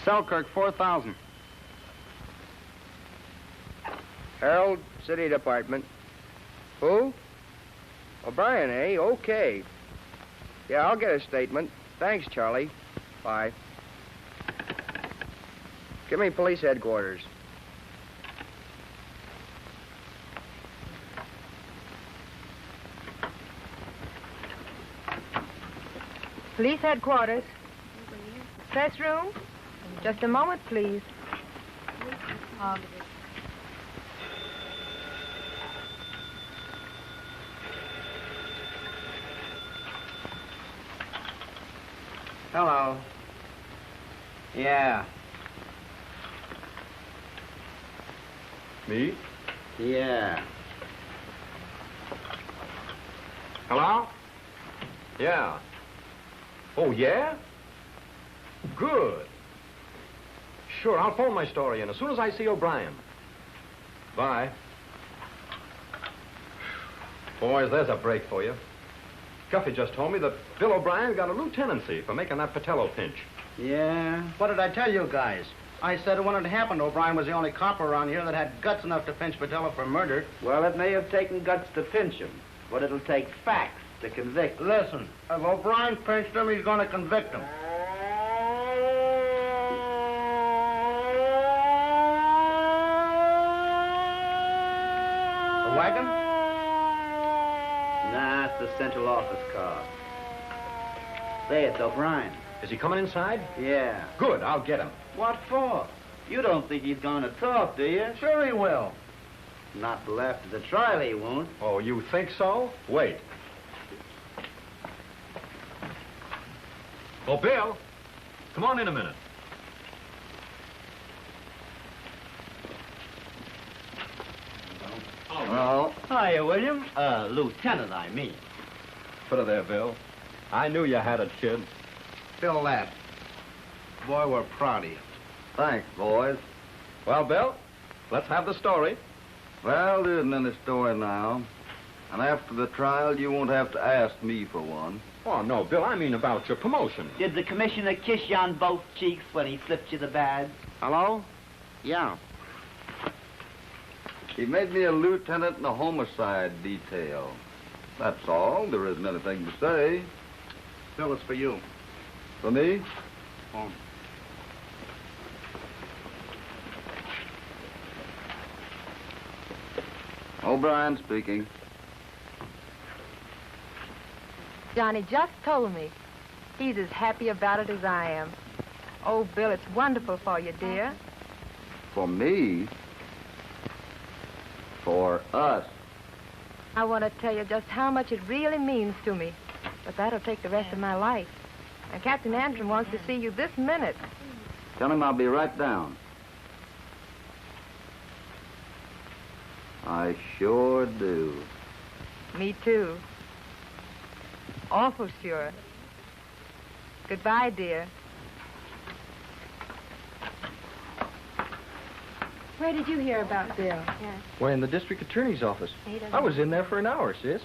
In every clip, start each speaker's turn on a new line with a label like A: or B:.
A: Selkirk, 4,000.
B: Herald, City Department. Who? O'Brien, eh? Okay. Yeah, I'll get a statement. Thanks, Charlie. Bye. Give me police headquarters.
C: Police headquarters. Press room? Just a moment, please.
A: Hello. Yeah.
D: Me?
A: Yeah.
D: Hello? Yeah. Oh, yeah? Good. Sure, I'll phone my story in as soon as I see O'Brien. Bye. Boys, there's a break for you. Guffey just told me that Bill O'Brien got a lieutenancy for making that Patello pinch.
A: Yeah? What did I tell you guys? I said when it happened, O'Brien was the only cop around here that had guts enough to pinch Patello for murder.
E: Well, it may have taken guts to pinch him, but it'll take facts to convict.
A: Listen, if O'Brien pinched him, he's going to convict him. A wagon?
E: Nah, it's the central office car. Say, it's O'Brien.
D: Is he coming inside?
E: Yeah.
D: Good, I'll get him.
E: What for? You don't think he's going to talk, do you?
A: Sure he will.
E: Not till after the trial he won't.
D: Oh, you think so? Wait. Oh, Bill, come on in a minute.
E: Oh, hiya, William. Lieutenant, I mean.
D: Put it there, Bill. I knew you had it, kid.
A: Bill that. Boy, we're proud of you.
F: Thanks, boys.
D: Well, Bill, let's have the story.
F: Well, there isn't any story now. And after the trial, you won't have to ask me for one.
D: Oh, no, Bill, I mean about your promotion.
E: Did the commissioner kiss you on both cheeks when he slipped you the badge?
A: Hello? Yeah.
F: He made me a lieutenant in the homicide detail. That's all. There isn't anything to say.
A: Bill, it's for you.
F: For me?
A: Oh.
F: O'Brien speaking.
C: Johnny just told me. He's as happy about it as I am. Oh, Bill, it's wonderful for you, dear.
F: For me? For us.
C: I want to tell you just how much it really means to me. But that'll take the rest of my life. And Captain Andrew wants to see you this minute.
F: Tell him I'll be right down. I sure do.
C: Me too. Awful sure. Goodbye, dear. Where did you hear about Bill?
G: Why, in the district attorney's office. I was in there for an hour, sis.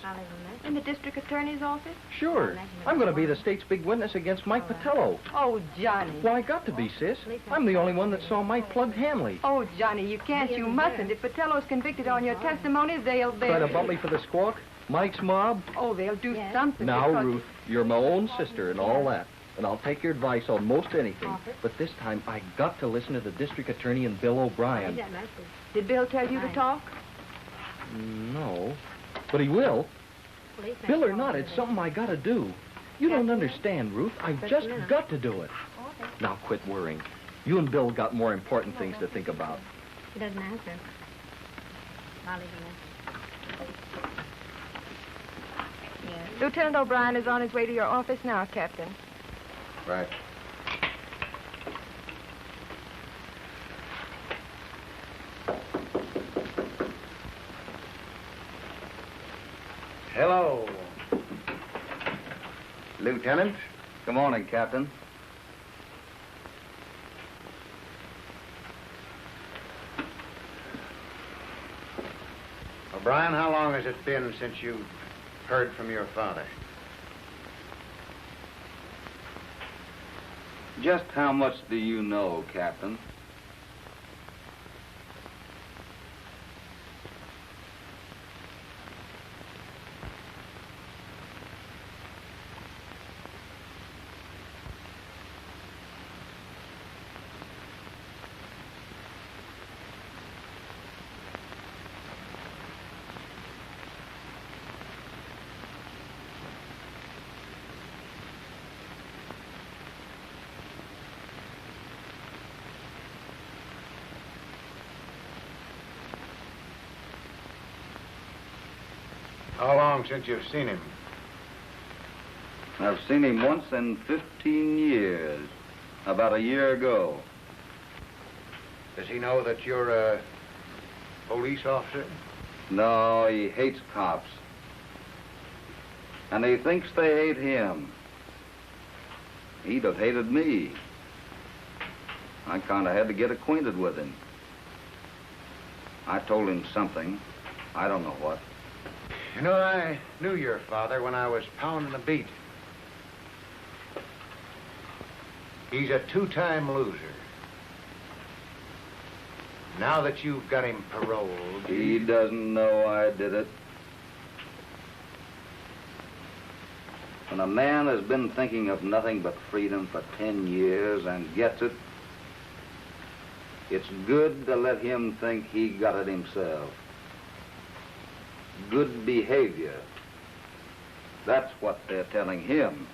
C: In the district attorney's office?
G: Sure. I'm going to be the state's big witness against Mike Patello.
C: Oh, Johnny.
G: Well, I got to be, sis. I'm the only one that saw Mike plug Hanley.
C: Oh, Johnny, you can't, you mustn't. If Patello's convicted on your testimony, they'll...
G: Try to bump me for the squawk? Mike's mob?
C: Oh, they'll do something.
G: Now,
C: because...
G: Ruth, you're my own sister and all that. And I'll take your advice on most anything. But this time, I got to listen to the district attorney and Bill O'Brien.
C: Did Bill tell you to talk?
G: No. But he will. Bill or not, it's something I got to do. You don't understand, Ruth. I've just got to do it. Now, quit worrying. You and Bill got more important things to think about.
H: He doesn't answer. I'll leave him
C: Yes. Lieutenant O'Brien is on his way to your office now, Captain.
F: Right.
A: Hello.
F: Lieutenant. Good morning, Captain.
A: O'Brien, how long has it been since you heard from your father?
F: Just how much do you know, Captain?
I: How long since you've seen him?
F: I've seen him once in 15 years, about a year ago.
I: Does he know that you're a police officer?
F: No, he hates cops. And he thinks they hate him. He'd have hated me. I kind of had to get acquainted with him. I told him something. I don't know what.
I: You know, I knew your father when I was pounding a beat. He's a two-time loser. Now that you've got him paroled...
F: He doesn't know I did it. When a man has been thinking of nothing but freedom for 10 years and gets it, it's good to let him think he got it himself. Good behavior. That's what they're telling him.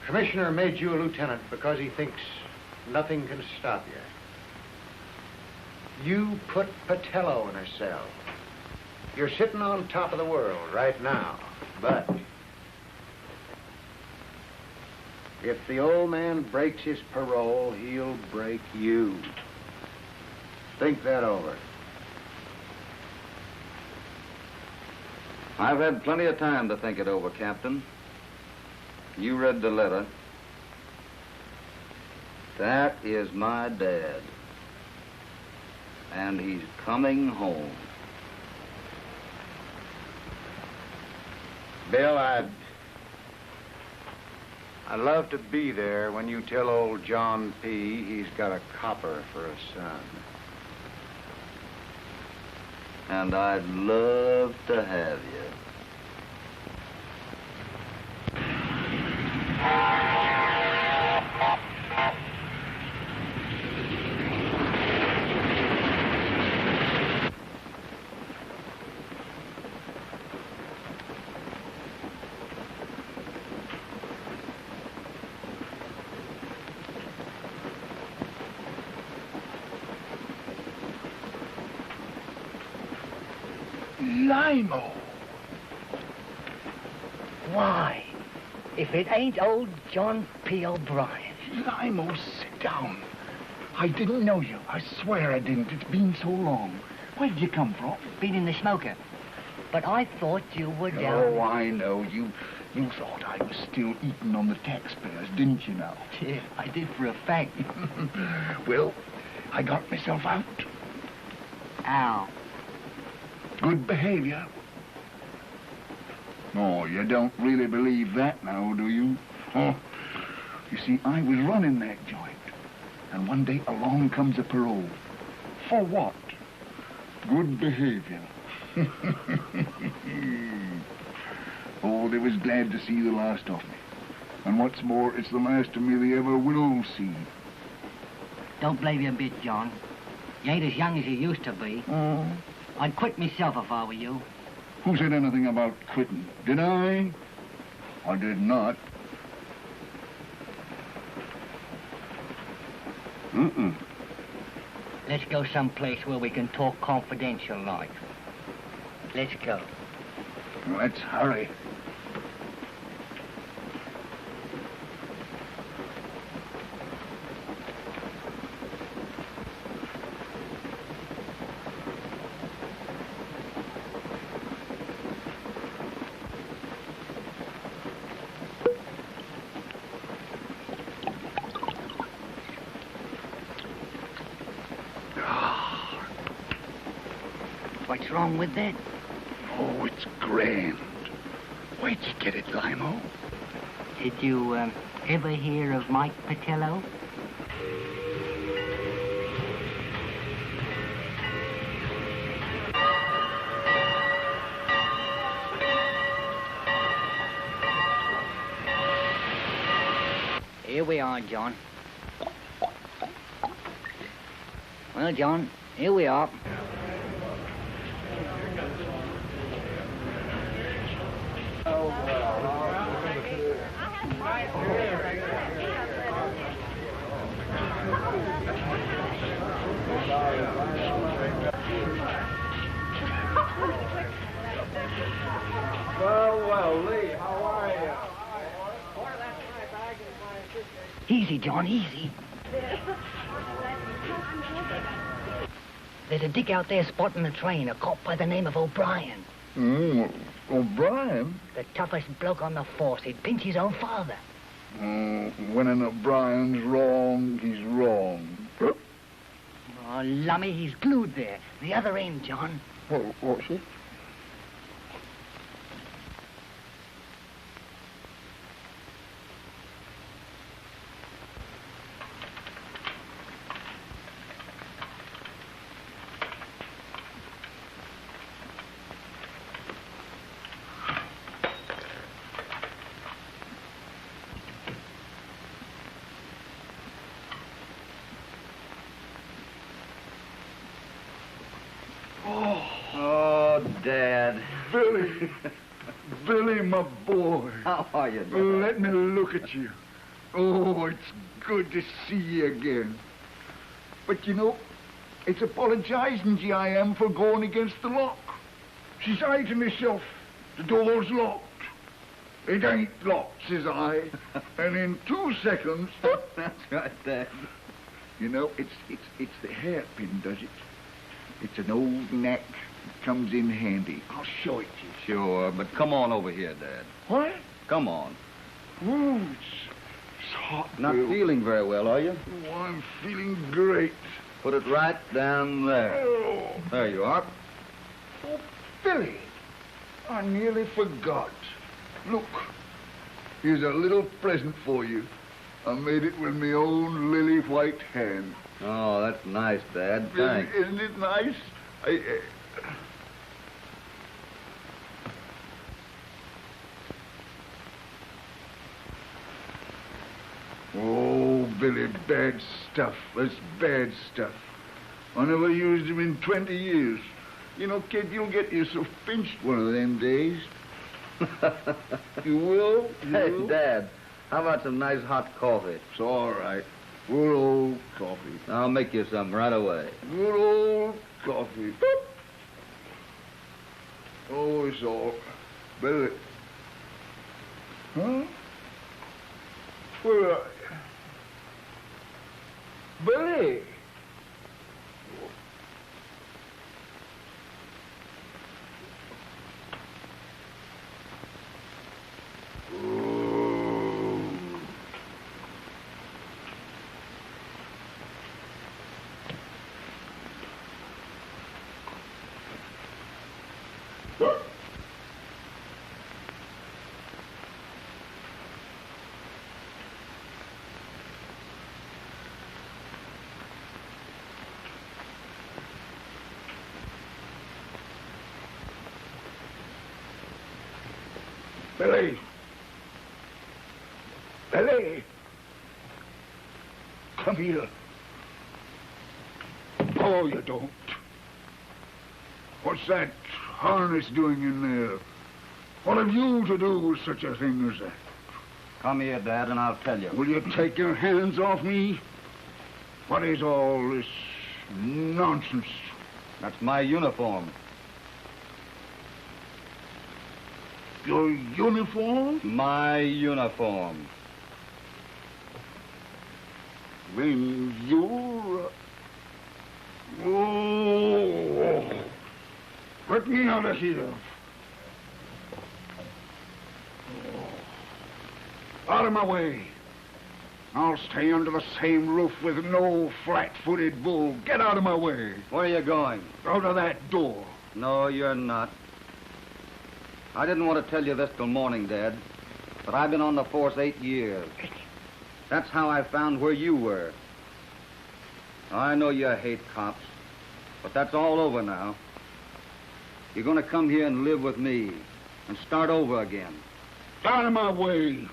I: Commissioner made you a lieutenant because he thinks nothing can stop you. You put Patello in a cell. You're sitting on top of the world right now, but if the old man breaks his parole, he'll break you. Think that over.
F: I've had plenty of time to think it over, Captain. You read the letter. That is my dad. And he's coming home.
I: Bill, I'd love to be there when you tell old John P. he's got a copper for a son.
F: And I'd love to have you.
J: Limo. Why, if it ain't old John P. O'Brien.
K: Limo, sit down. I didn't know you. I swear I didn't. It's been so long. Where did you come from?
J: Been in the smoker. But I thought you were down...
K: Oh, I know. You thought I was still eating on the taxpayers, didn't you now?
J: Yeah, I did for a fact.
K: Well, I got myself out.
J: Ow.
K: Good behavior. Oh, you don't really believe that now, do you? Oh, you see, I was running that joint, and one day along comes a parole. For what? Good behavior. Oh, they was glad to see the last of me. And what's more, it's the last of me they ever will see.
J: Don't blame you a bit, John. You ain't as young as you used to be.
K: Oh.
J: I'd quit myself if I were you.
K: Who said anything about quitting? Did I? I did not. Mm-mm.
J: Let's go someplace where we can talk confidential like. Let's go.
K: Let's hurry.
J: What's wrong with that?
K: Oh, it's grand. Where'd you get it, Limo?
J: Did you ever hear of Mike Patillo? Here we are, John. Well, John, here we are.
I: Well, Lee, how are you?
J: Easy, John, easy. There's a dick out there spotting the train, a cop by the name of O'Brien.
K: O'Brien?
J: The toughest bloke on the force. He'd pinch his own father.
K: When an O'Brien's wrong, he's wrong.
J: Oh, lummy, he's glued there. The other end, John.
K: What's it?
E: Oh, Dad.
K: Billy. Billy, my boy.
E: How are you, Dad?
K: Let me look at you. Oh, it's good to see you again. But you know, it's apologizing to you I am for going against the lock. Says I to myself, the door's locked. It ain't locked, says I. And in 2 seconds...
E: That's right, Dad.
K: You know, it's the hairpin, does it? It's an old knack. It comes in handy. I'll show it to you.
F: Sure, but come on over here, Dad.
K: What?
F: Come on.
K: Oh, it's hot.
F: Not
K: Bill.
F: feeling very well, are you?
K: Oh, I'm feeling great.
F: Put it right down there.
K: Oh,
F: There you are.
K: Billy, I nearly forgot. Look, here's a little present for you. I made it with my own lily white hand.
F: Oh, that's nice, Dad. Thanks.
K: Isn't it nice? Oh, Billy, bad stuff. That's bad stuff. I never used him in 20 years. You know, kid, you'll get yourself pinched one of them days. You will? You
F: Hey,
K: will?
F: Dad, how about some nice hot coffee?
K: It's all right. Good old coffee.
F: I'll make you some right away.
K: Good old coffee. Oh, it's all... Billy. Huh? Where are you? Billy! Billy! Billy! Come here. Oh, you don't. What's that harness doing in there? What have you to do with such a thing as that?
F: Come here, Dad, and I'll tell you.
K: Will you take your hands off me? What is all this nonsense?
F: That's my uniform.
K: Your uniform?
F: My uniform.
K: Then you're... Oh! Let me out of here. Out of my way. I'll stay under the same roof with no flat-footed bull. Get out of my way.
F: Where are you going?
K: Out of that door.
F: No, you're not. I didn't want to tell you this till morning, Dad, But I've been on the force 8 years. That's how I found where you were. I know you hate cops, but that's all over now. You're going to come here and live with me and start over again.
K: Out of my way.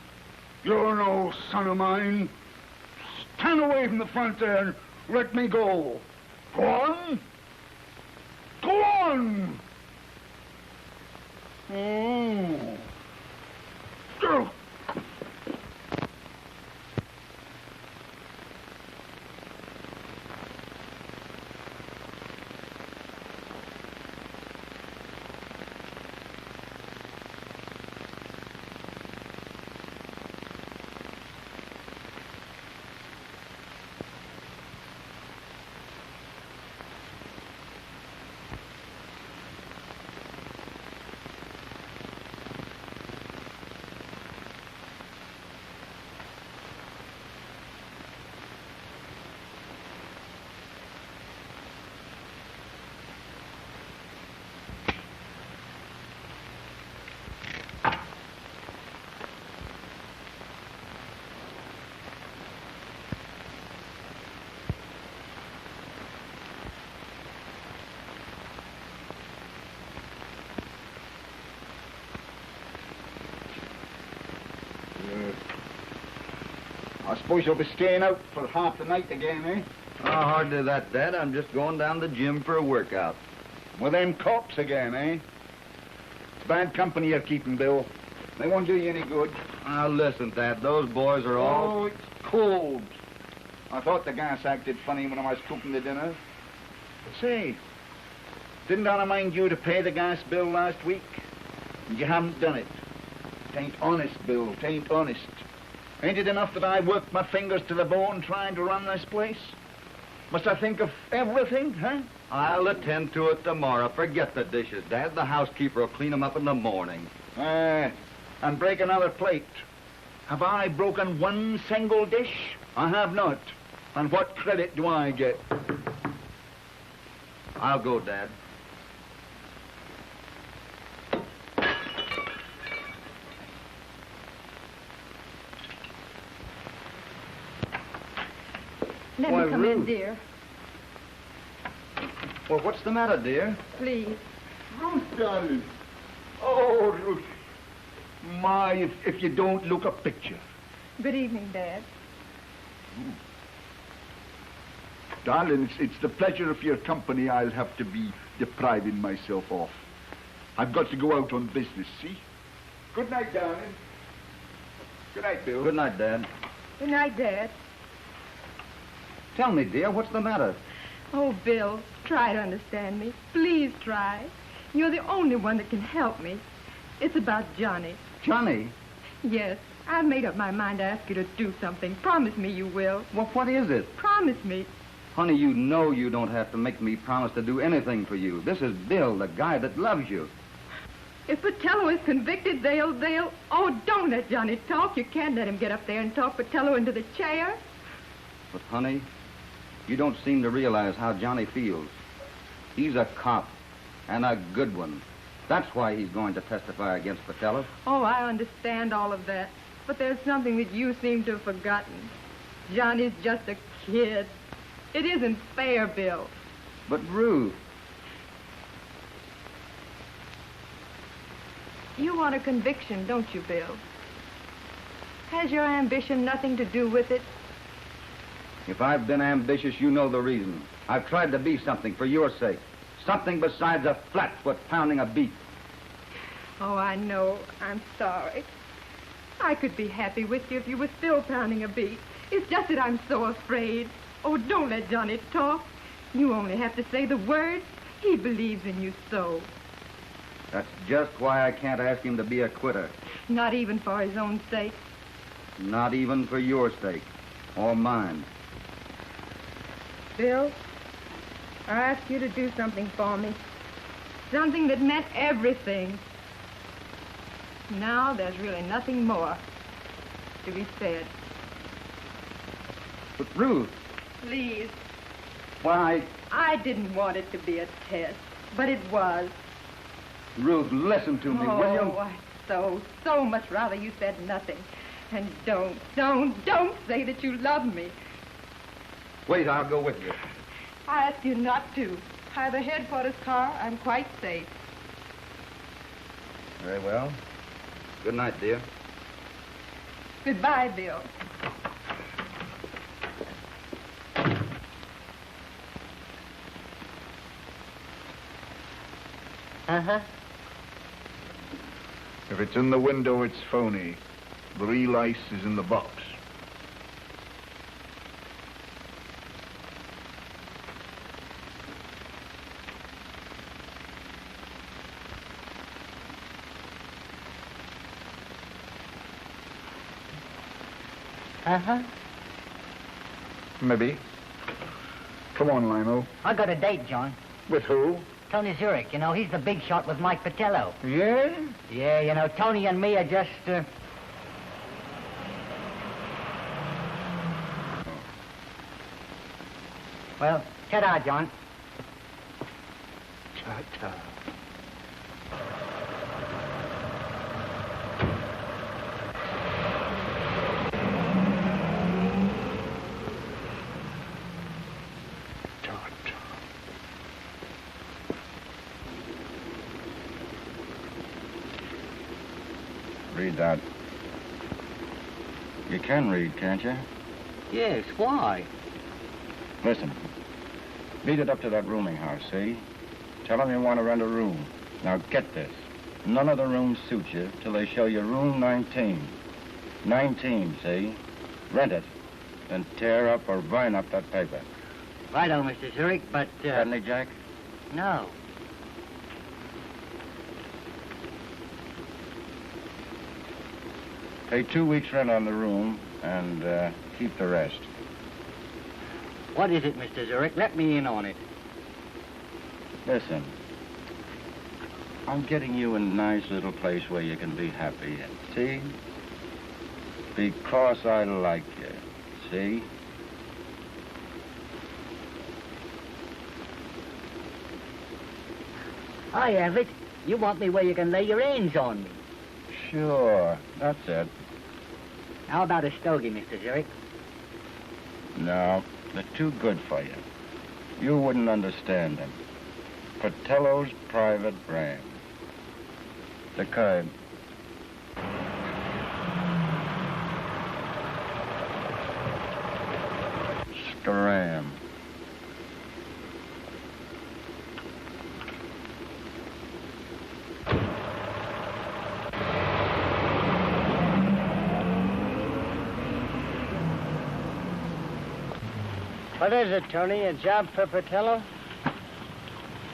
K: You're no son of mine. Stand away from the front there and let me go. Go on. Go on. Oh. Go. I suppose you'll be staying out for half the night again, eh?
F: Oh, hardly that, Dad. I'm just going down to the gym for a workout.
K: With them cops again, eh? It's bad company you're keeping, Bill. They won't do you any good.
F: Now, listen, Dad. Those boys are all...
K: Oh, it's cold. I thought the gas acted funny when I was cooking the dinner. But say, didn't I remind you to pay the gas bill last week? And you haven't done it. Tain't honest, Bill. Tain't honest. Ain't it enough that I worked my fingers to the bone trying to run this place? Must I think of everything, huh?
F: I'll attend to it tomorrow. Forget the dishes, Dad. The housekeeper will clean them up in the morning.
K: And break another plate. Have I broken one single dish? I have not. And what credit do I get?
F: I'll go, Dad.
C: Let
F: Why,
C: me come in,
F: Ruth.
C: dear.
F: Well, what's the matter, dear?
C: Please.
K: Ruth, darling. Oh, Ruth. My, if you don't look a picture.
C: Good evening, Dad.
K: Darling, it's the pleasure of your company I'll have to be depriving myself of. I've got to go out on business, see? Good night, darling. Good night, Bill.
F: Good night, Dad.
C: Good night, Dad.
F: Tell me, dear, what's the matter?
C: Oh, Bill, try to understand me. Please try. You're the only one that can help me. It's about Johnny.
F: Johnny?
C: Yes, I've made up my mind to ask you to do something. Promise me you will.
F: Well, what is it?
C: Promise me.
F: Honey, you know you don't have to make me promise to do anything for you. This is Bill, the guy that loves you.
C: If Patello is convicted, they'll... Oh, don't let Johnny talk. You can't let him get up there and talk Patello into the chair.
F: But, honey, you don't seem to realize how Johnny feels. He's a cop, and a good one. That's why he's going to testify against Patello.
C: Oh, I understand all of that. But there's something that you seem to have forgotten. Johnny's just a kid. It isn't fair, Bill.
F: But, Ruth...
C: You want a conviction, don't you, Bill? Has your ambition nothing to do with it?
F: If I've been ambitious, you know the reason. I've tried to be something for your sake. Something besides a flatfoot pounding a beat.
C: Oh, I know. I'm sorry. I could be happy with you if you were still pounding a beat. It's just that I'm so afraid. Oh, don't let Johnny talk. You only have to say the words. He believes in you so.
F: That's just why I can't ask him to be a quitter.
C: Not even for his own sake.
F: Not even for your sake. Or mine.
C: Bill, I asked you to do something for me. Something that meant everything. Now there's really nothing more to be said.
F: But, Ruth...
C: Please.
F: Why...
C: I didn't want it to be a test, but it was.
F: Ruth, listen to me, will you?
C: so much rather you said nothing. And don't say that you love me.
D: Wait, I'll go with you.
C: I ask you not to. By the headquarters car, I'm quite safe.
F: Very well. Good night, dear.
C: Goodbye, Bill.
J: Uh-huh.
K: If it's in the window, it's phony. The real ice is in the box.
J: Uh-huh.
K: Maybe. Come on, Limo.
J: I got a date, John.
K: With who?
J: Tony Zurich, you know, he's the big shot with Mike Patello.
K: Yeah?
J: Yeah, you know, Tony and me are just, Well, ta-da, John.
K: Ta-ta.
F: Read that. You can read, can't you?
J: Yes, why?
F: Listen. Lead it up to that rooming house, see? Tell them you want to rent a room. Now get this. None of the rooms suit you till they show you room 19. 19, see? Rent it. Then tear up or burn up that paper.
J: Righto, Mr. Zurich, but,
F: Got any, Jack?
J: No.
F: Pay 2 weeks' rent on the room and keep the rest.
J: What is it, Mr. Zurich? Let me in on it.
F: Listen. I'm getting you a nice little place where you can be happy. See? Because I like you. See?
J: I have it. You want me where you can lay your hands on me.
F: Sure. That's it.
J: How about a stogie, Mr. Zurich?
F: No, they're too good for you. You wouldn't understand them. Patello's private brand. The curd. Scram.
J: What is it, Tony? A job for Patello?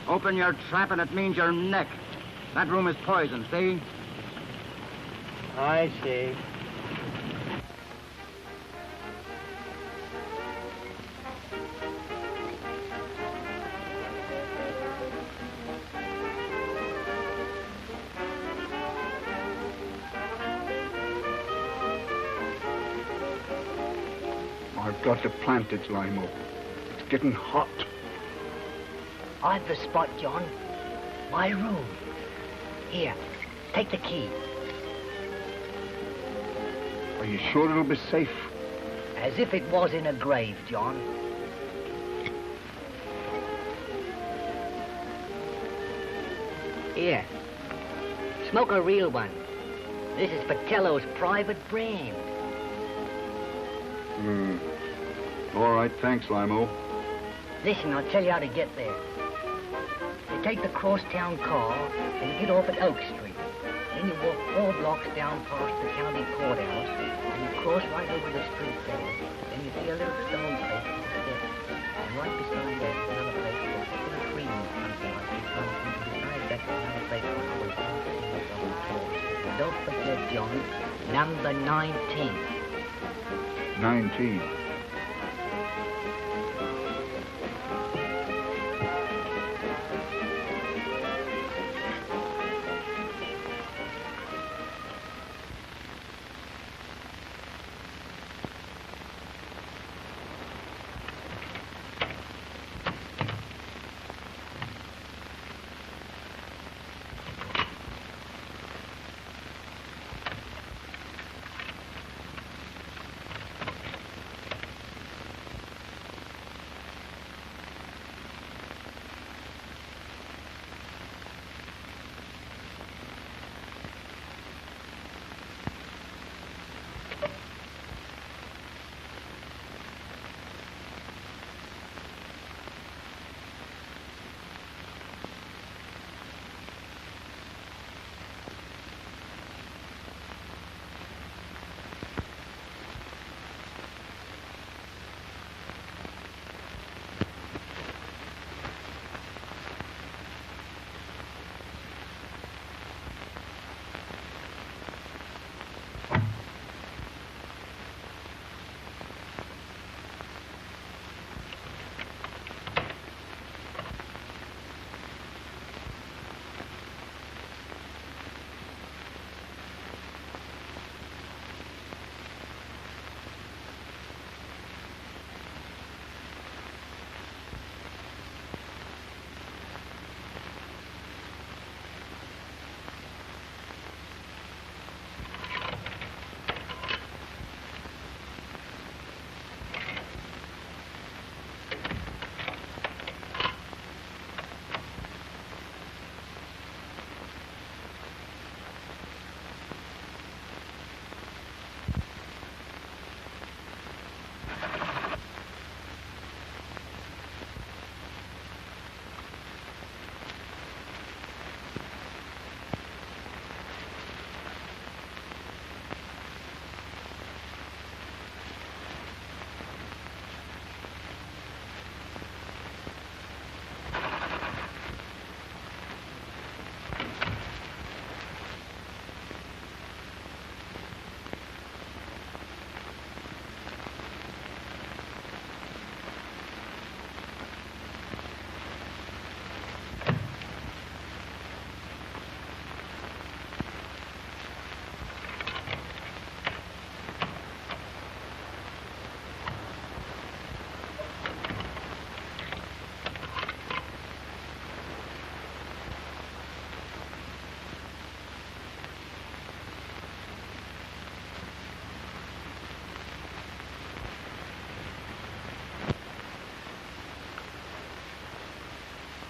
B: Open your trap and it means your neck. That room is poisoned, see?
J: I see.
K: I've got to plant it, Limo. It's getting hot.
J: I've the spot, John. My room. Here, take the key.
K: Are you sure it'll be safe?
J: As if it was in a grave, John. Here. Smoke a real one. This is Patello's private brand.
K: All right, thanks, Limo.
J: Listen, I'll tell you how to get there. You take the crosstown car and you get off at Oak Street. Then you walk 4 blocks down past the county courthouse and you cross right over the street there. Then you see a little stone place with steps. And right beside that, another place with a little tree or something like this. And beside that, another place with a little and don't forget, John, number 19.
K: 19.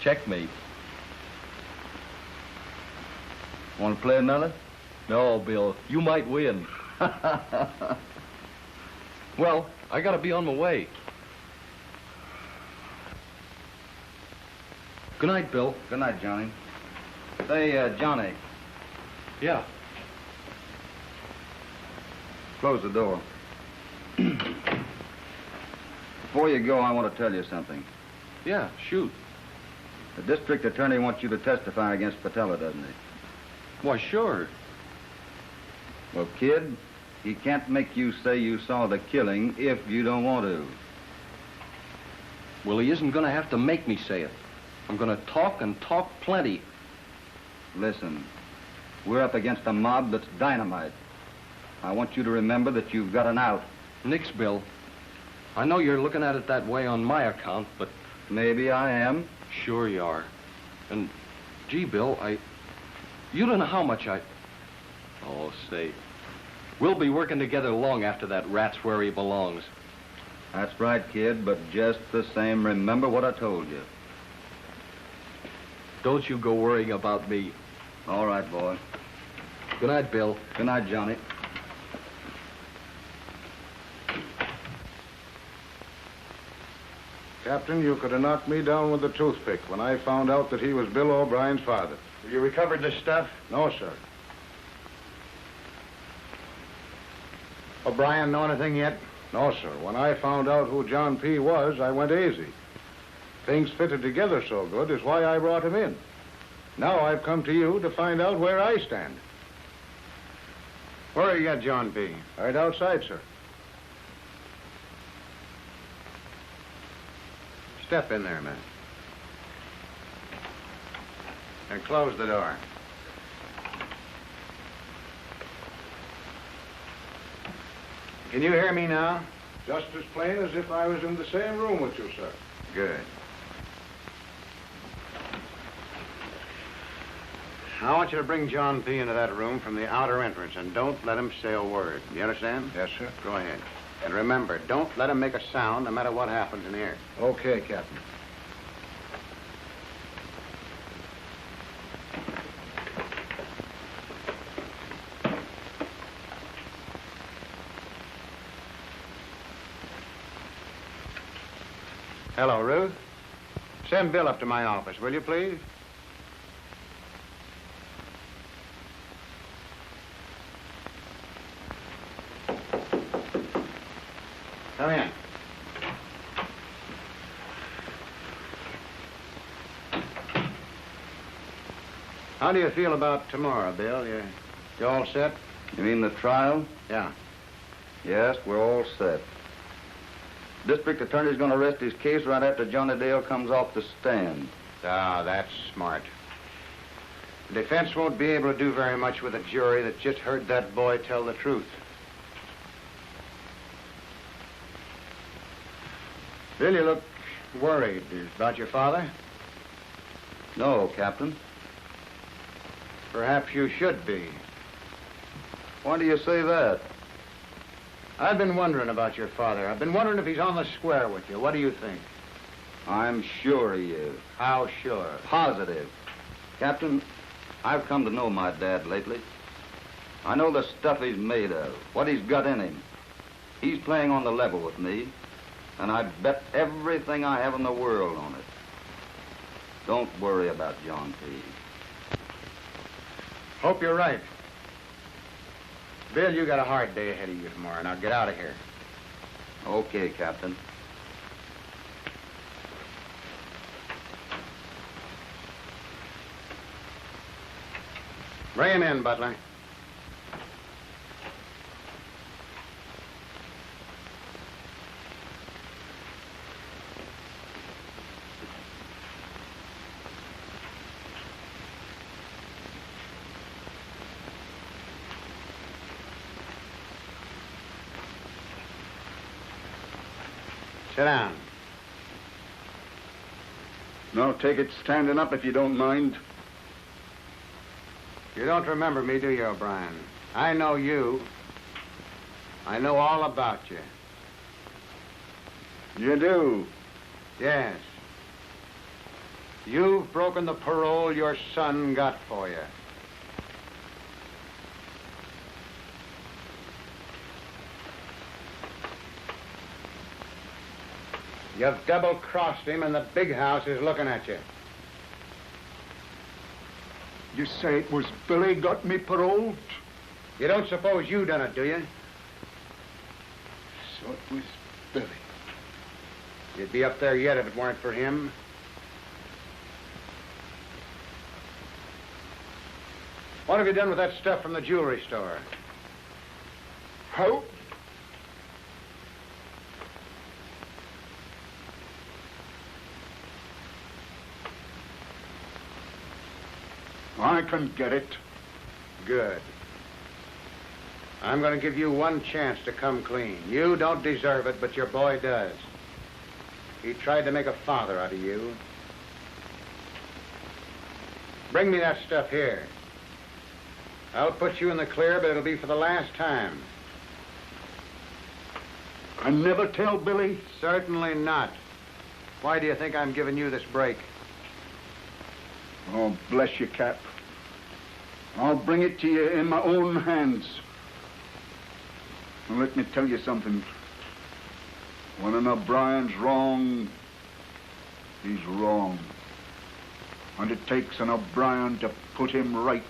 G: Checkmate.
F: Want to play another?
G: No, Bill, you might win. Well, I gotta be on my way. Good night, Bill.
F: Good night, Johnny. Say, Johnny,
G: Yeah.
F: close the door. Before you go, I want to tell you something.
G: Yeah, shoot.
F: The district attorney wants you to testify against Patella, doesn't he?
G: Why, sure.
F: Well, kid, he can't make you say you saw the killing if you don't want to.
G: Well, he isn't gonna have to make me say it. I'm gonna talk and talk plenty.
F: Listen, we're up against a mob that's dynamite. I want you to remember that you've got an out.
G: Nix, Bill. I know you're looking at it that way on my account, but...
F: Maybe I am.
G: Sure you are. And, gee, Bill, you don't know how much I... Oh, say. We'll be working together long after that rat's where he belongs.
F: That's right, kid, but just the same, remember what I told you.
G: Don't you go worrying about me.
F: All right, boy.
G: Good night, Bill.
F: Good night, Johnny.
I: Captain, you could have knocked me down with a toothpick when I found out that he was Bill O'Brien's father.
A: You recovered this stuff?
I: No, sir.
A: O'Brien know anything yet?
I: No, sir. When I found out who John P. was, I went easy. Things fitted together so good is why I brought him in. Now I've come to you to find out where I stand.
A: Where you got John P.?
I: Right outside, sir.
A: Step in there, man. And close the door. Can you hear me now?
I: Just as plain as if I was in the same room with you, sir.
A: Good. I want you to bring John P. into that room from the outer entrance, and don't let him say a word. You understand?
I: Yes, sir.
A: Go ahead. And remember, don't let him make a sound no matter what happens in here.
I: Okay, Captain.
A: Hello, Ruth. Send Bill up to my office, will you, please? Come in. How do you feel about tomorrow, Bill? You all set?
F: You mean the trial?
A: Yeah.
F: Yes, we're all set. District attorney's going to rest his case right after Johnny Dale comes off the stand.
A: Ah, that's smart. The defense won't be able to do very much with a jury that just heard that boy tell the truth. Bill, you look worried. About your father?
F: No, Captain.
A: Perhaps you should be.
F: Why do you say that?
A: I've been wondering about your father. I've been wondering if he's on the square with you. What do you think?
F: I'm sure he is.
A: How sure?
F: Positive. Captain, I've come to know my dad lately. I know the stuff he's made of, what he's got in him. He's playing on the level with me, and I bet everything I have in the world on it. Don't worry about John P.
A: Hope you're right. Bill, you got a hard day ahead of you tomorrow. Now get out of here.
F: Okay, Captain.
A: Bring him in, Butler. Sit down.
K: No, take it standing up if you don't mind.
A: You don't remember me, do you, O'Brien? I know you. I know all about you.
K: You do?
A: Yes.
I: You've broken the parole your son got for you. You've double-crossed him, and the big house is looking at you.
K: You say it was Billy got me paroled?
I: You don't suppose you done it, do you?
K: So it was Billy.
I: You'd be up there yet if it weren't for him. What have you done with that stuff from the jewelry store?
K: How? I can get it.
I: Good. I'm going to give you one chance to come clean. You don't deserve it, but your boy does. He tried to make a father out of you. Bring me that stuff here. I'll put you in the clear, but it'll be for the last time.
K: I never tell Billy?
I: Certainly not. Why do you think I'm giving you this break?
K: Oh, bless you, Cap. I'll bring it to you in my own hands. Now, let me tell you something. When an O'Brien's wrong, he's wrong. And it takes an O'Brien to put him right.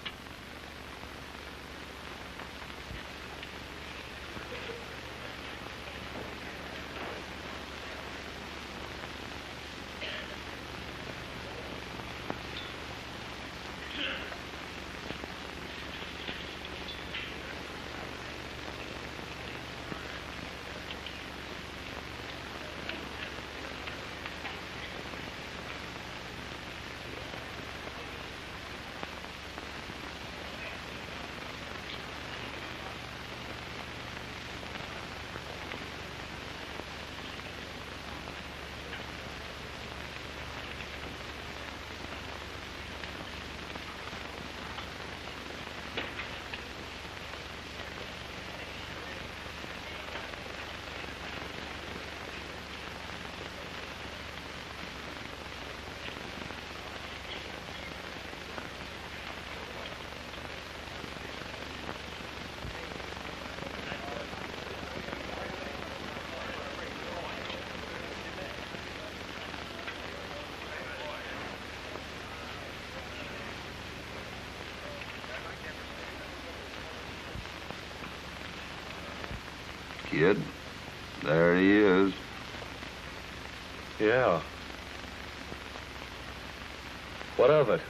F: Kid, there he is.
D: Yeah. What of it?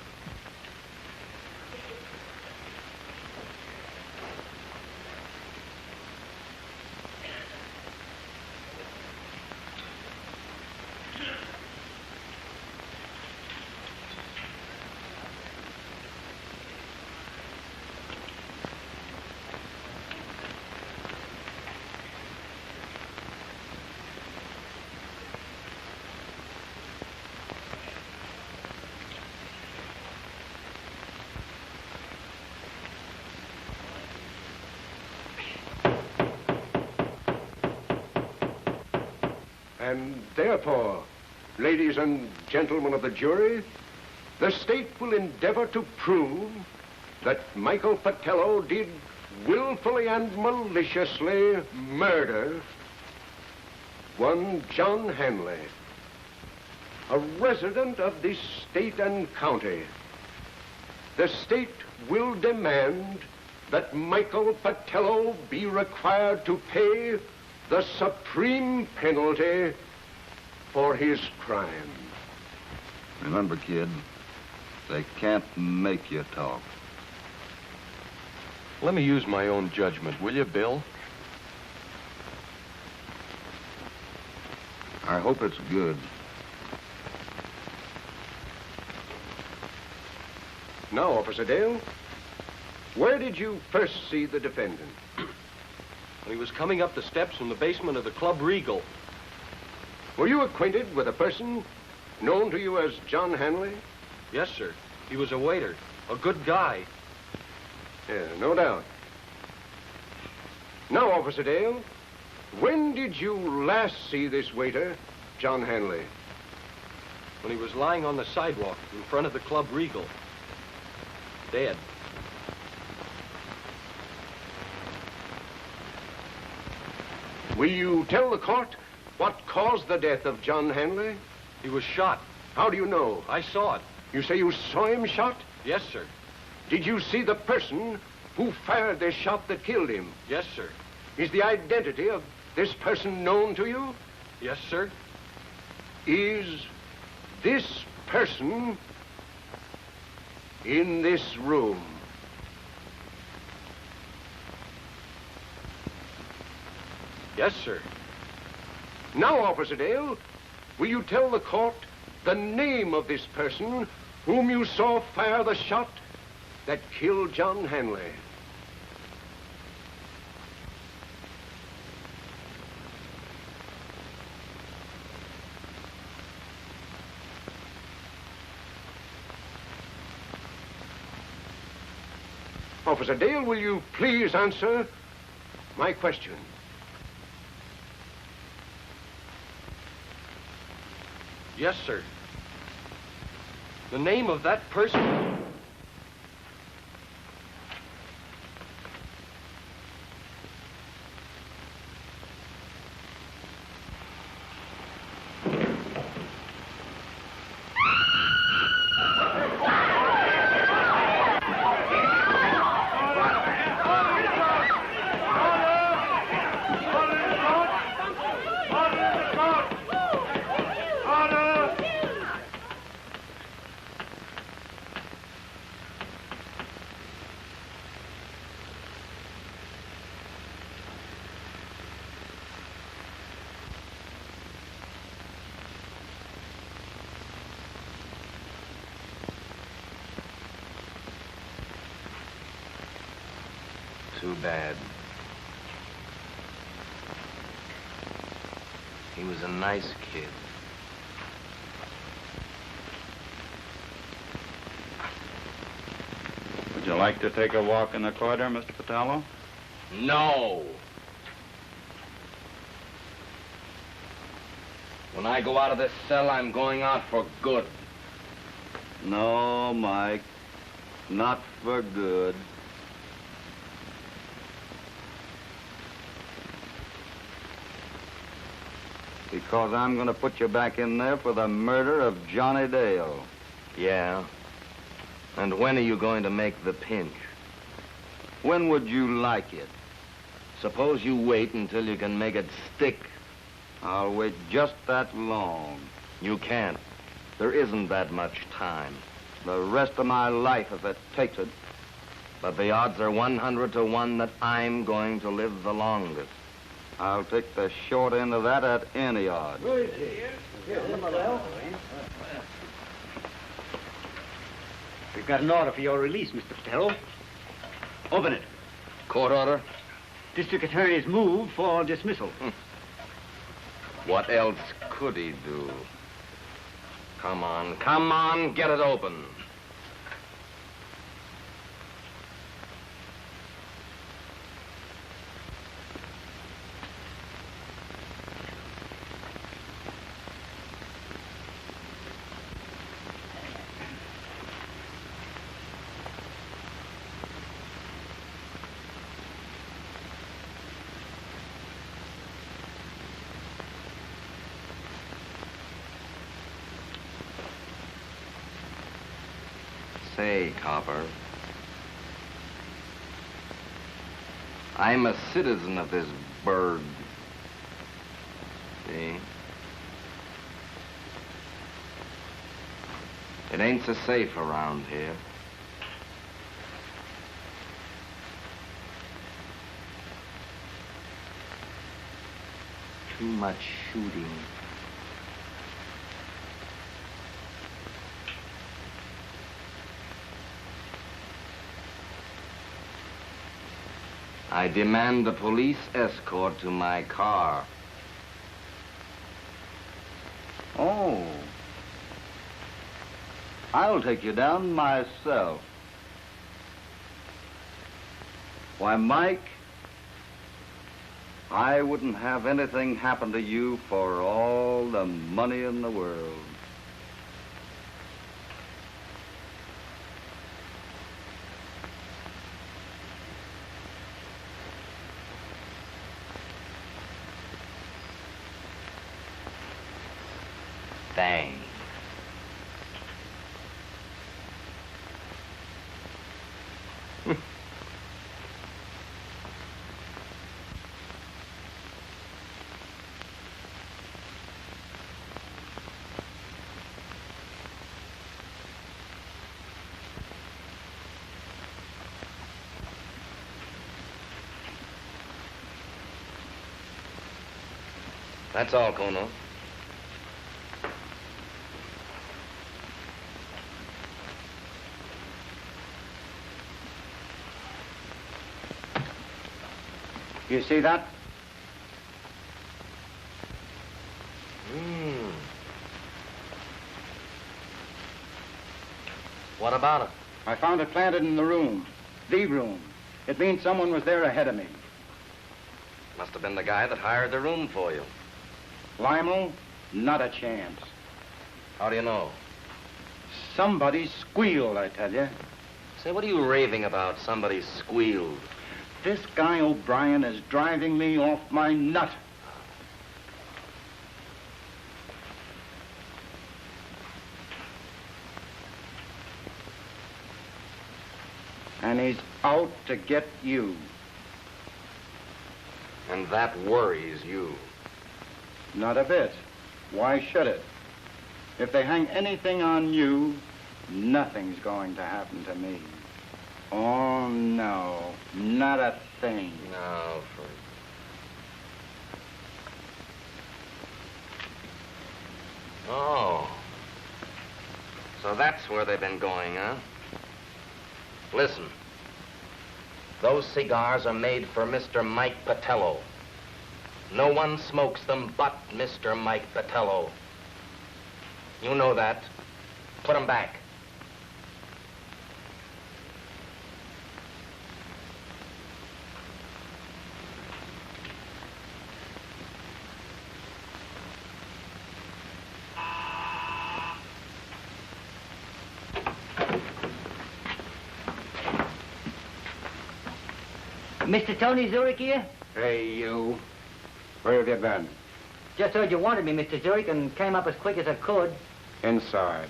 L: And therefore, ladies and gentlemen of the jury, the state will endeavor to prove that Michael Patello did willfully and maliciously murder one John Hanley, a resident of this state and county. The state will demand that Michael Patello be required to pay the supreme penalty for his crime.
F: Remember, kid, they can't make you talk.
D: Let me use my own judgment, will you, Bill?
F: I hope it's good.
L: Now, Officer Dale, where did you first see the defendant?
G: When he was coming up the steps from the basement of the Club Regal.
L: Were you acquainted with a person known to you as John Hanley?
G: Yes, sir. He was a waiter. A good guy.
L: Yeah, no doubt. Now, Officer Dale, when did you last see this waiter, John Hanley?
D: when he was lying on the sidewalk in front of the Club Regal. Dead.
L: Will you tell the court what caused the death of John Hanley?
D: He was shot.
L: How do you know?
D: I saw it.
L: You say you saw him shot?
D: Yes, sir.
L: Did you see the person who fired the shot that killed him?
D: Yes, sir.
L: Is the identity of this person known to you?
D: Yes, sir.
L: Is this person in this room?
D: Yes, sir.
L: Now, Officer Dale, will you tell the court the name of this person whom you saw fire the shot that killed John Hanley? Officer Dale, will you please answer my question?
D: Yes, sir. The name of that person...
M: Too bad. He was a nice kid.
F: Would you like to take a walk in the corridor, Mr. Patello?
M: No! When I go out of this cell, I'm going out for good.
F: No, Mike. Not for good. Because I'm going to put you back in there for the murder of Johnny Dale.
M: Yeah? And when are you going to make the pinch?
F: When would you like it?
M: Suppose you wait until you can make it stick.
F: I'll wait just that long.
M: You can't. There isn't that much time.
F: The rest of my life, if it takes it.
M: But the odds are 100 to 1 that I'm going to live the longest.
F: I'll take the short end of that at any odds.
N: We've got an order for your release, Mr. Patello. Open it.
M: Court order?
N: District Attorney's move for dismissal.
M: What else could he do? Come on, get it open. Say, Copper, I'm a citizen of this burg. See? It ain't so safe around here. Too much shooting. I demand a police escort to my car.
F: Oh. I'll take you down myself. Why, Mike, I wouldn't have anything happen to you for all the money in the world.
M: Bang. That's all, Kono.
B: You see that?
M: What about it?
B: I found it planted in the room. The room. It means someone was there ahead of me.
M: Must have been the guy that hired the room for you.
B: Limo? Not a chance.
M: How do you know?
B: Somebody squealed, I tell you.
M: Say, what are you raving about? Somebody squealed.
B: This guy O'Brien is driving me off my nut. And he's out to get you.
M: And that worries you.
B: Not a bit. Why should it? If they hang anything on you, nothing's going to happen to me. Oh, no. Not a thing.
M: No, Oh. So that's where they've been going, huh? Listen. Those cigars are made for Mr. Mike Patello. No one smokes them but Mr. Mike Patello. You know that. Put them back.
J: Mr. Tony Zurich here?
B: Hey, you. Where have you been?
J: Just heard you wanted me, Mr. Zurich, and came up as quick as I could.
B: Inside.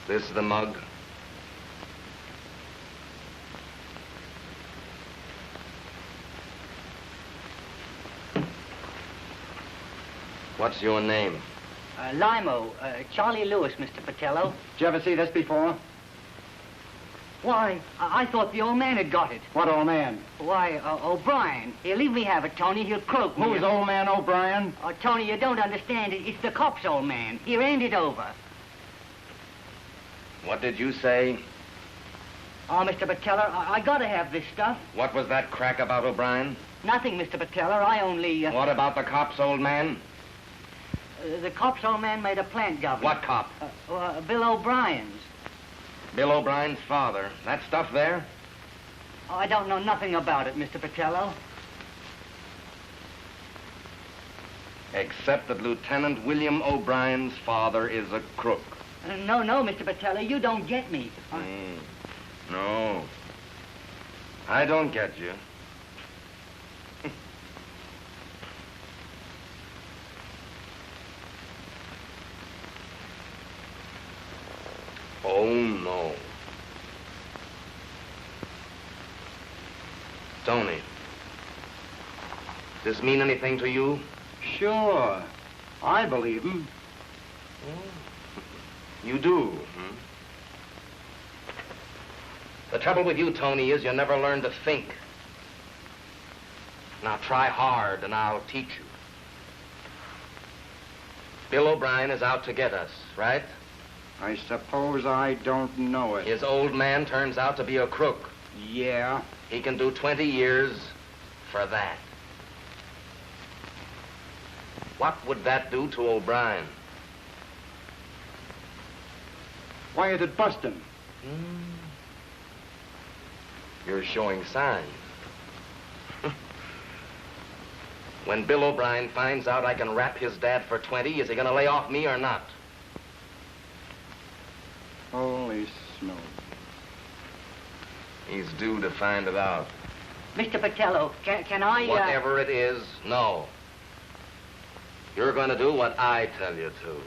M: This is the mug. What's your name?
J: Limo, Charlie Lewis, Mr. Patello.
B: Did you ever see this before?
J: Why, I thought the old man had got it.
B: What old man?
J: Why, O'Brien. Here, leave me have it, Tony. He'll croak me.
B: Who's old man O'Brien?
J: Oh, Tony, you don't understand it. It's the cop's old man. Here, hand it over.
M: What did you say?
J: Oh, Mr. Patello, I gotta have this stuff.
M: What was that crack about O'Brien?
J: Nothing, Mr. Patello. I only...
M: What about the cop's old man?
J: The cop's old man made a plant governor.
M: What cop?
J: Bill O'Brien's.
M: Bill O'Brien's father. That stuff there?
J: Oh, I don't know nothing about it, Mr. Patello.
M: Except that Lieutenant William O'Brien's father is a crook.
J: No, Mr. Patello, you don't get me.
M: No. I don't get you. Oh, no. Tony, does this mean anything to you?
B: Sure. I believe him.
M: You do, hmm? The trouble with you, Tony, is you never learn to think. Now try hard and I'll teach you. Bill O'Brien is out to get us, right?
B: I suppose I don't know it.
M: His old man turns out to be a crook.
B: Yeah.
M: He can do 20 years for that. What would that do to O'Brien?
B: Why, it'd bust him.
M: You're showing signs. When Bill O'Brien finds out I can rap his dad for 20, is he gonna lay off me or not?
B: Holy smoke.
M: He's due to find it out.
J: Mr. Patello, can I...
M: Whatever it is, no. You're going to do what I tell you to.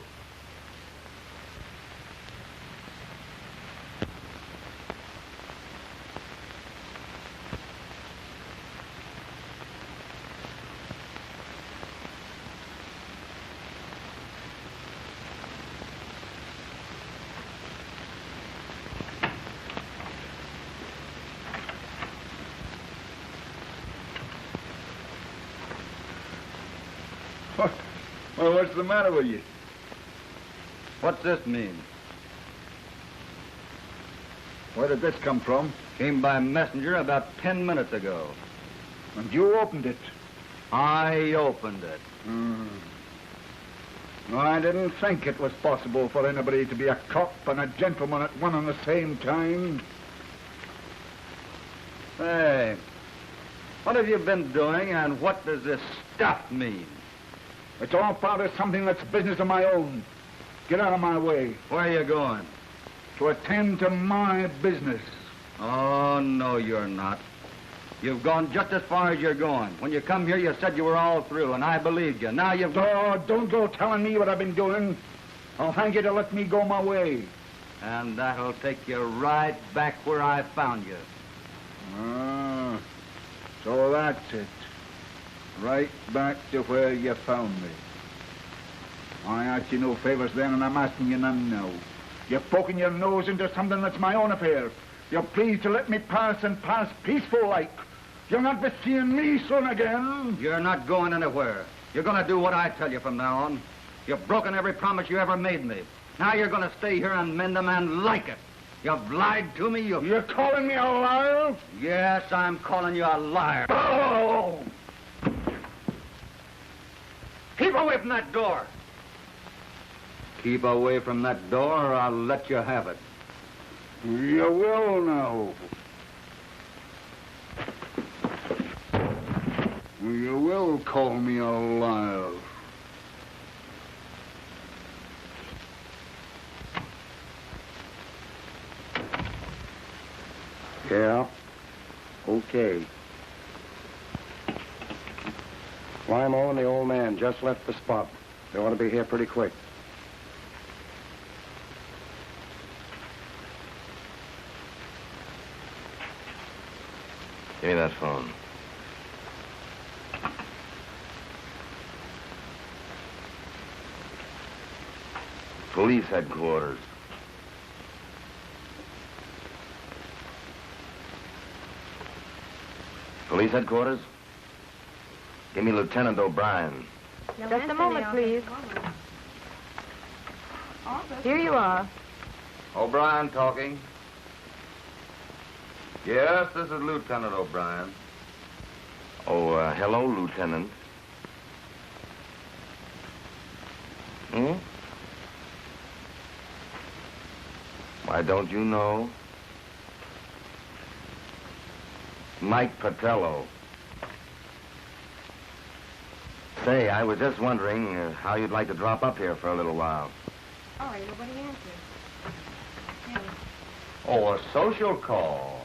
K: Well, what's the matter with you?
F: What's this mean?
K: Where did this come from?
F: Came by messenger about 10 minutes ago.
K: And you opened it?
F: I opened it.
K: No, I didn't think it was possible for anybody to be a cop and a gentleman at one and the same time.
F: Hey, what have you been doing, and what does this stuff mean?
K: It's all part of something that's business of my own. Get out of my way.
F: Where are you going?
K: To attend to my business.
F: Oh, no, you're not. You've gone just as far as you're going. When you come here, you said you were all through, and I believed you. Now you've...
K: Oh, don't go telling me what I've been doing. I'll thank you to let me go my way.
F: And that'll take you right back where I found you.
K: Ah, so that's it. Right back to where you found me. I asked you no favors then, and I'm asking you none now. You're poking your nose into something that's my own affair. You're pleased to let me pass and pass peaceful-like. You'll not be seeing me soon again.
F: You're not going anywhere. You're going to do what I tell you from now on. You've broken every promise you ever made me. Now you're going to stay here and mend them and like it. You've lied to me.
K: You're calling me a liar?
F: Yes, I'm calling you a liar.
K: Oh!
F: Keep away from that door. Keep away from that door, or I'll let you have it.
K: You will now. You will call me a liar.
B: Yeah? Okay. Limo and the old man just left the spot. They ought to be here pretty quick.
M: Give me that phone. Police headquarters. Police headquarters? Give me Lieutenant O'Brien.
C: Just a moment, please. Here you are.
F: O'Brien talking. Yes, this is Lieutenant O'Brien.
M: Oh, hello, Lieutenant. Hmm? Why, don't you know? Mike Patello. Say, I was just wondering how you'd like to drop up here for a little while.
C: All right, nobody answered.
F: Oh, a social call.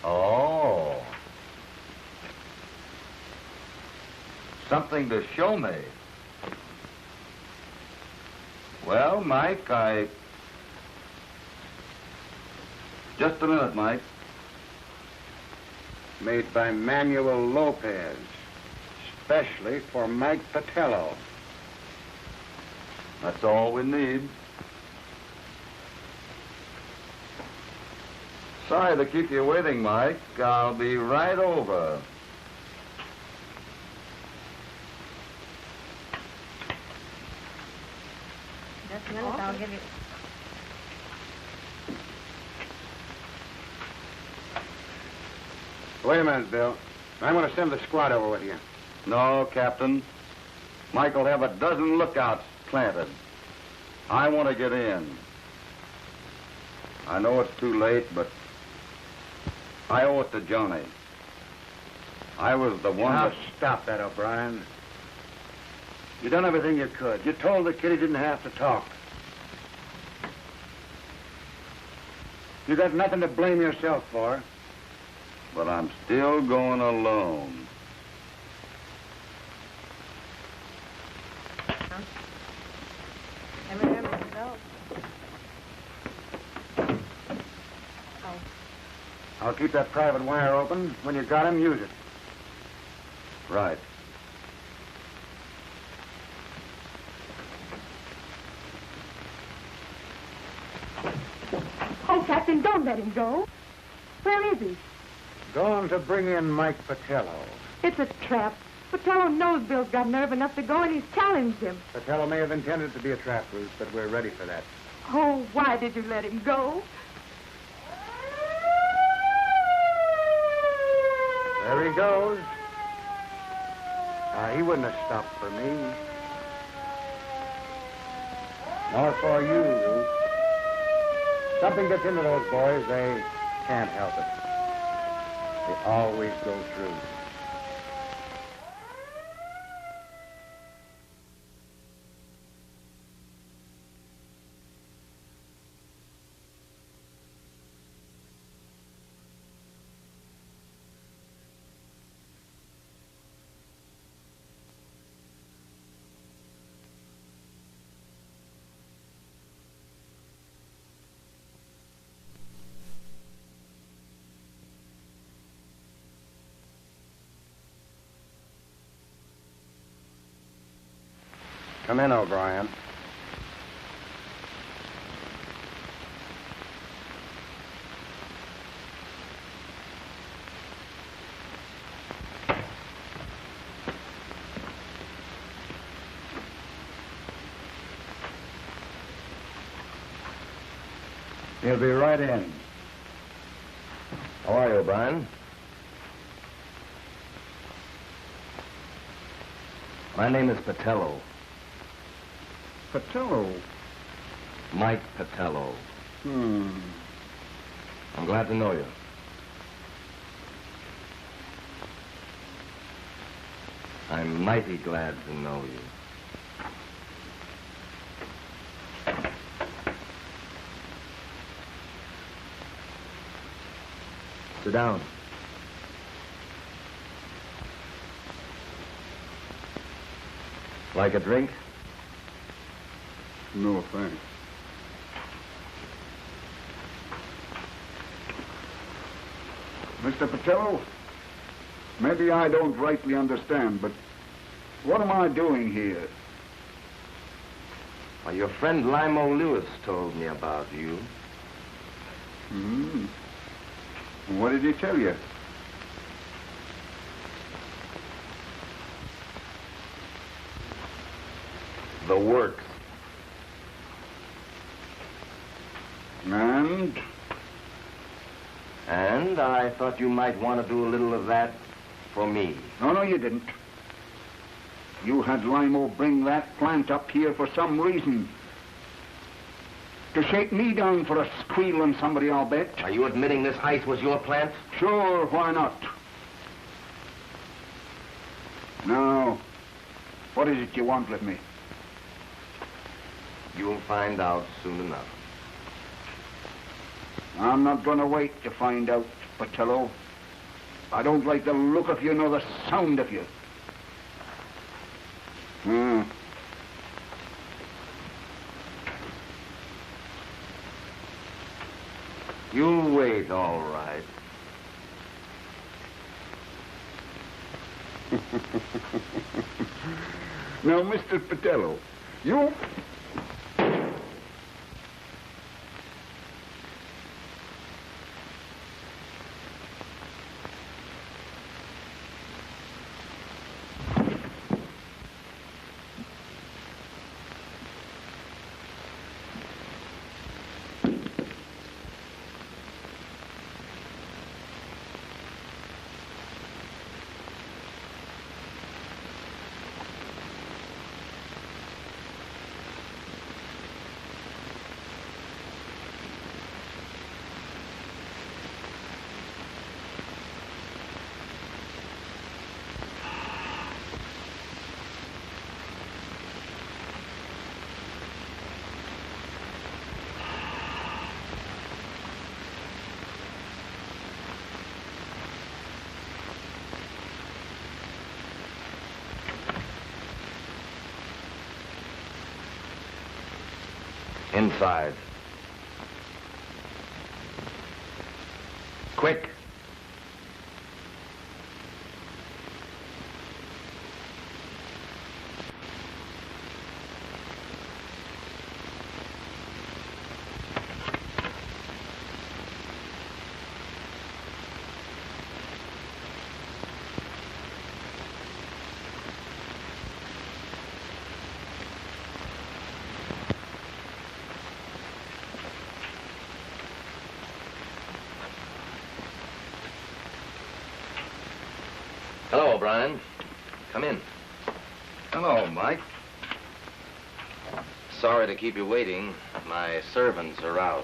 F: Oh. Something to show me. Well, Mike, Just a minute, Mike.
B: Made by Manuel Lopez. Especially for Mike Patello.
F: That's all we need. Sorry to keep you waiting, Mike. I'll be right over.
H: Just a minute, I'll give you...
B: Wait a minute, Bill. I'm going to send the squad over with you.
F: No, Captain. Mike will have a dozen lookouts planted. I want to get in. I know it's too late, but I owe it to Johnny. I was the one
B: Now,
F: that...
B: stop that, O'Brien. You done everything you could. You told the kid he didn't have to talk. You got nothing to blame yourself for.
F: but I'm still going alone.
I: I'll keep that private wire open. When you got him, use it.
F: Right.
C: Oh, Captain, don't let him go. Where is he?
I: Going to bring in Mike Patello.
C: It's a trap. Patello knows Bill's got nerve enough to go, and he's challenged him.
I: Patello may have intended it to be a trap, Ruth, but we're ready for that.
C: Oh, why did you let him go?
I: There he goes. He wouldn't have stopped for me. Nor for you, Ruth. Something gets into those boys, they can't help it. They always go through. Come in, O'Brien.
B: He'll be right in.
M: How are you, O'Brien? My name is Patello.
K: Patello?
M: Mike Patello. I'm glad to know you. I'm mighty glad to know you. Sit down. Like a drink?
K: No, thanks. Mr. Patello, maybe I don't rightly understand, but what am I doing here?
M: Well, your friend Limo Lewis told me about you.
K: What did he tell you?
M: The works. And I thought you might want to do a little of that for me.
K: No, you didn't. You had Limo bring that plant up here for some reason. To shake me down for a squeal on somebody, I'll bet.
M: Are you admitting this ice was your plant?
K: Sure, why not? Now, what is it you want with me?
M: You'll find out soon enough.
K: I'm not going to wait to find out, Patello. I don't like the look of you nor the sound of you.
M: You'll wait, all right.
K: Now, Mr. Patello, you...
M: Inside. Quick. Hello, O'Brien. Come in.
F: Hello, Mike.
M: Sorry to keep you waiting. My servants are out.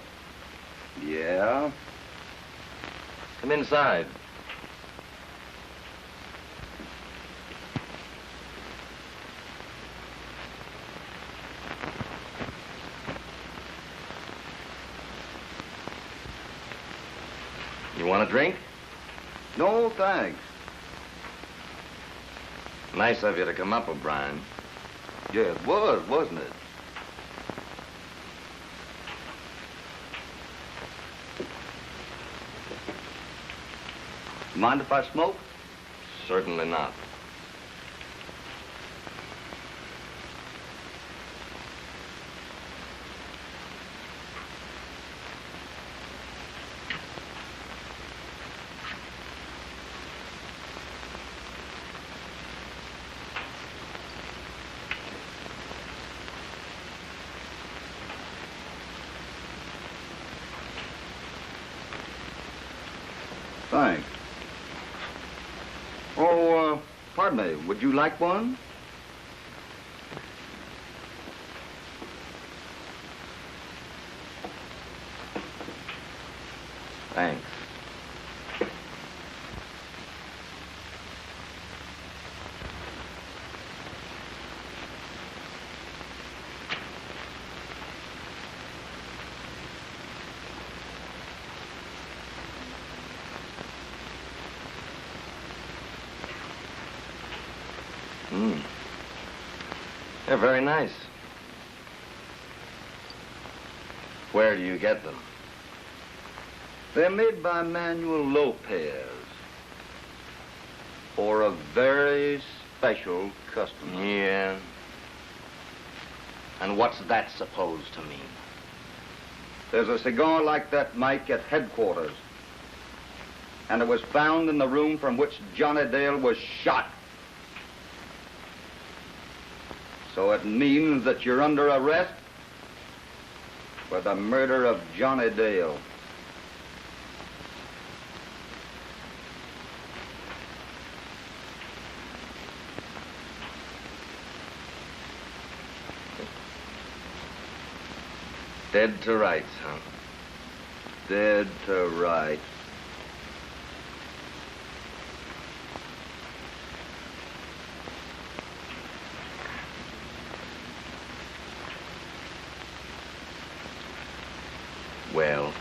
F: Yeah?
M: Come inside. You want a drink?
F: No, thanks.
M: Nice of you to come up, O'Brien.
F: Yeah, it was, wasn't it? Mind if I smoke?
M: Certainly not.
F: Thanks. Oh, pardon me. Would you like one?
M: Thanks. They're very nice. Where do you get them?
F: They're made by Manuel Lopez for a very special customer.
M: Yeah. And what's that supposed to mean?
F: There's a cigar like that, Mike, at headquarters. And it was found in the room from which Johnny Dale was shot. So it means that you're under arrest for the murder of Johnny Dale.
M: Dead to rights, huh?
F: Dead to rights.
M: Well,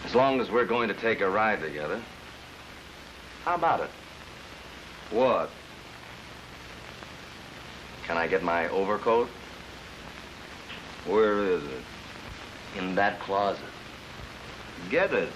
M: as long as we're going to take a ride together, how about it?
F: What?
M: Can I get my overcoat?
F: Where is it?
M: In that closet.
F: Get it.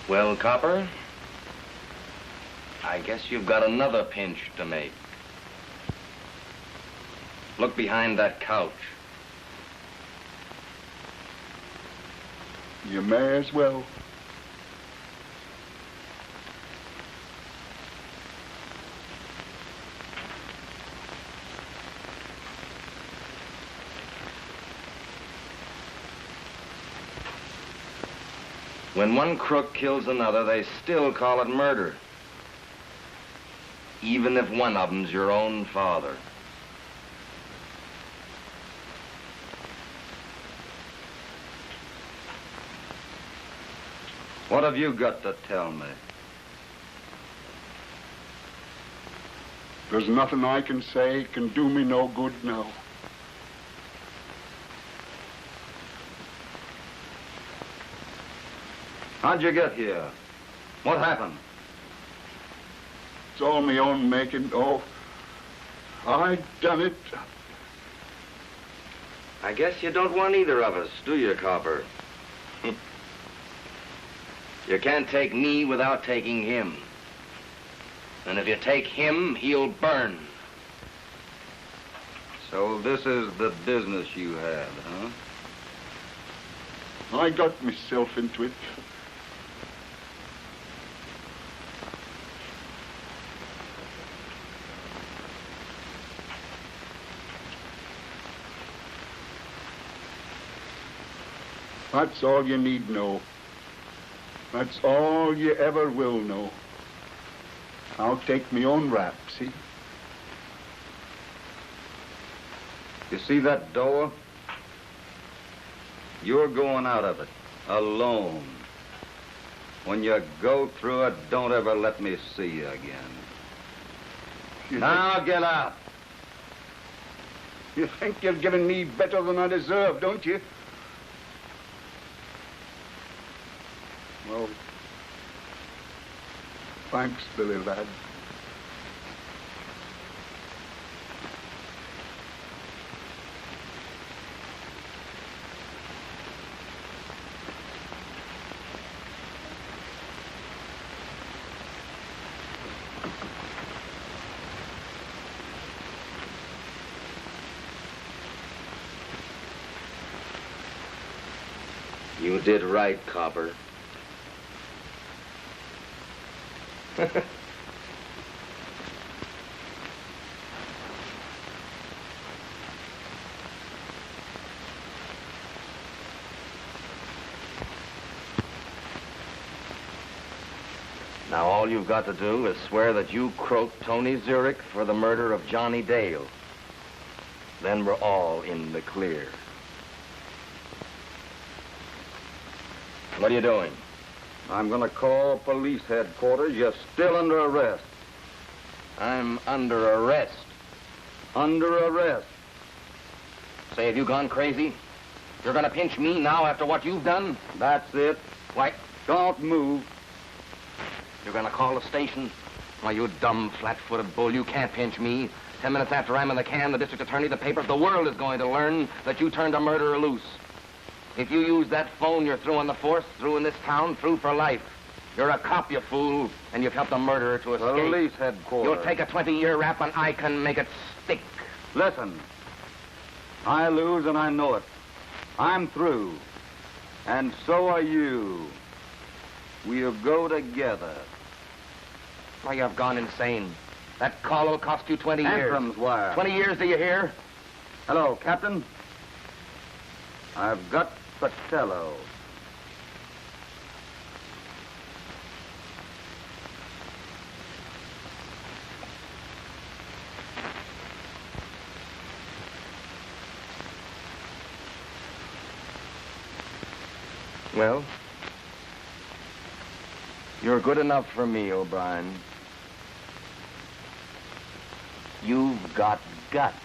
M: Well, Copper, I guess you've got another pinch to make. Look behind that couch.
K: You may as well.
M: When one crook kills another, they still call it murder. Even if one of them's your own father. What have you got to tell me?
K: There's nothing I can say can do me no good now.
F: How'd you get here? What happened?
K: It's all my own making. Oh, I done it.
M: I guess you don't want either of us, do you, Copper? You can't take me without taking him. And if you take him, he'll burn.
F: So this is the business you had, huh?
K: I got myself into it. That's all you need know. That's all you ever will know. I'll take me own rap, see?
F: You see that door? You're going out of it, alone. When you go through it, don't ever let me see you again. Now get out.
K: You think you're giving me better than I deserve, don't you? Well, thanks, Billy lad.
M: You did right, Copper. Now all you've got to do is swear that you croaked Tony Zurich for the murder of Johnny Dale. Then we're all in the clear. What are you doing?
F: I'm gonna call police headquarters. You're still under arrest.
M: I'm under arrest.
F: Under arrest.
M: Say, have you gone crazy? You're gonna pinch me now after what you've done?
F: That's it.
M: Why,
F: don't move.
M: You're gonna call the station? Why, you dumb, flat-footed bull, you can't pinch me. 10 minutes after I'm in the can, the district attorney, the papers, the world is going to learn that you turned a murderer loose. If you use that phone, you're through on the force, through in this town, through for life. You're a cop, you fool, and you've helped a murderer to escape.
F: Police headquarters.
M: You'll take a 20-year rap and I can make it stick.
F: Listen, I lose and I know it. I'm through. And so are you. We'll go together.
M: Why, you've gone insane. That call will cost you 20 years.
F: Antrim's wire.
M: 20 years, do you hear?
F: Hello, Captain. I've got Patello.
M: Well, you're good enough for me, O'Brien. You've got guts,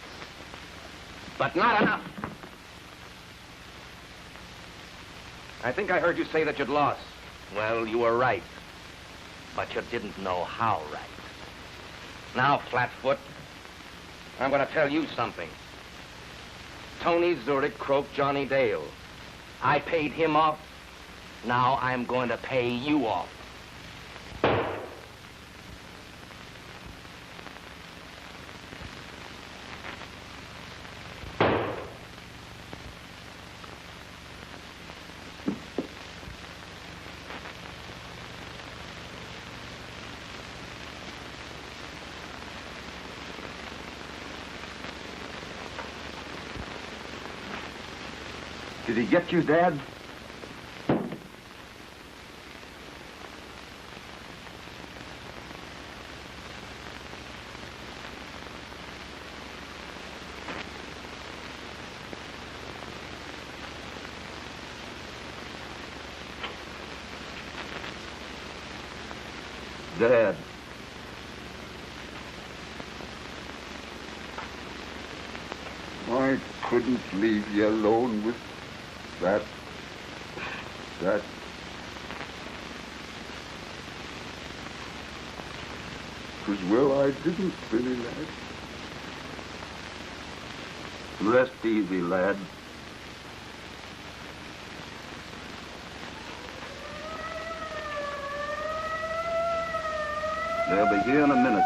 M: but not enough. I think I heard you say that you'd lost. Well, you were right, but you didn't know how right. Now, Flatfoot, I'm going to tell you something. Tony Zurich croaked Johnny Dale. I paid him off. Now I'm going to pay you off.
F: Did he get you, Dad? Dad.
K: I couldn't leave you alone with that. As well I didn't, Billy lad.
F: Rest easy, lad. They'll be here in a minute.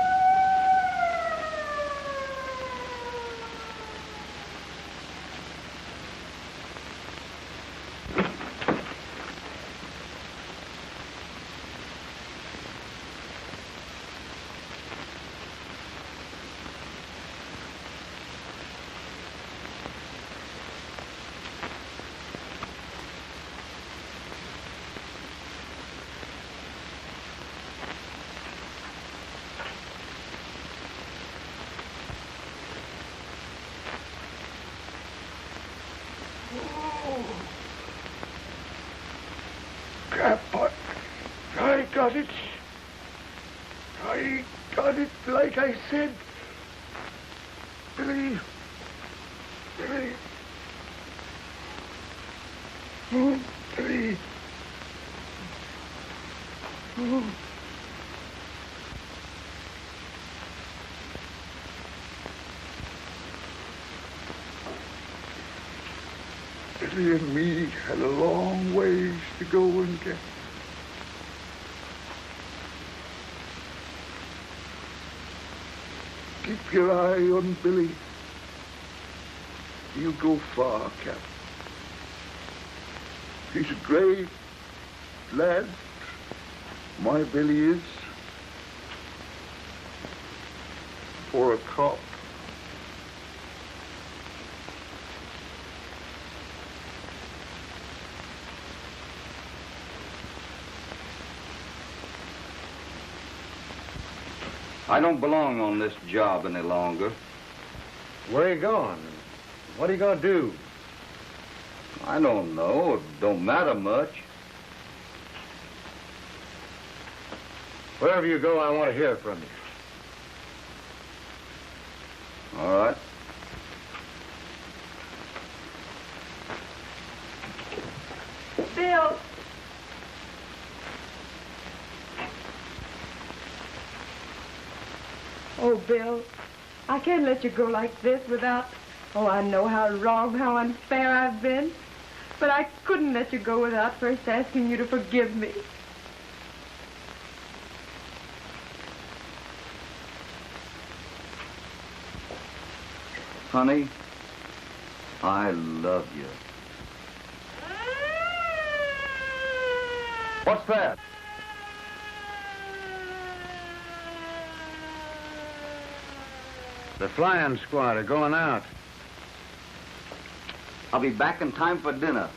K: But I got it. I got it like I said. Billy. Oh, Billy. Oh. Billy and me had a long ways to go and get. Keep your eye on Billy. He'll go far, Cap. He's a great lad. My Billy is. For a cop.
F: I don't belong on this job any longer.
I: Where are you going? What are you going to do?
F: I don't know. It don't matter much.
I: Wherever you go, I want to hear from you.
F: All right.
C: Bill! Oh, Bill, I can't let you go like this without... Oh, I know how wrong, how unfair I've been. But I couldn't let you go without first asking you to forgive me.
F: Honey, I love you.
I: What's that? The flying squad are going out.
F: I'll be back in time for dinner.